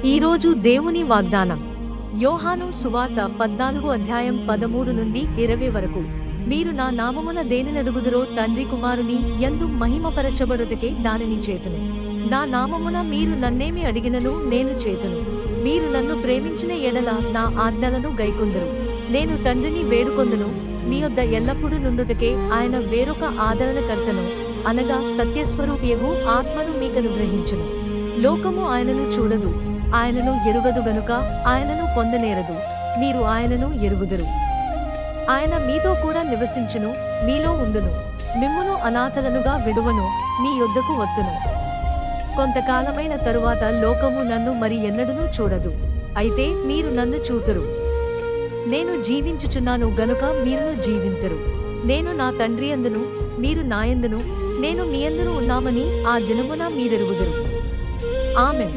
ఈరోజు దేవుని వాగ్దానం యోహాను సువార్త 14 నుండి 20 వరకు. మీరు నా నామమున దేనినడుగుదురో తండ్రి కుమారుని యందు మహిమపరచబడుటకే దానిని చేతును. నా నామమున మీరు నన్నేమి అడిగినను నేను చేతును. మీరు నన్ను ప్రేమించిన ఎడల నా ఆజ్ఞలను గైకొందురు. నేను తండ్రిని వేడుకొందును, మీ యొద్ద ఎల్లప్పుడూ నుండుటకే ఆయన వేరొక ఆదరణకర్తను, అనగా సత్యస్వరూపియగు ఆత్మను మీకనుగ్రహించును. లోకము ఆయనను చూడదు, ఆయనను ఎరుగదు గనుక ఆయనను పొందనేరదు. మీరు ఆయనను ఎరుగుదురు. ఆయన మీతో కూడా నివసించును, మీలో ఉండును. మిమ్మును అనాథలనుగా విడువను, మీ యొద్దకు వత్తును. కొంతకాలమైన తరువాత లోకము నన్ను మరి ఎన్నడూనూ చూడదు, అయితే మీరు నన్ను చూతురు. నేను జీవించుచున్నాను గనుక మీరును జీవింతురు. నేను నా తండ్రి యందును, మీరు నాయందును, నేను మీ యందును ఉన్నామని ఆ దినమున మీరెరుగుదురు. ఆమేన్.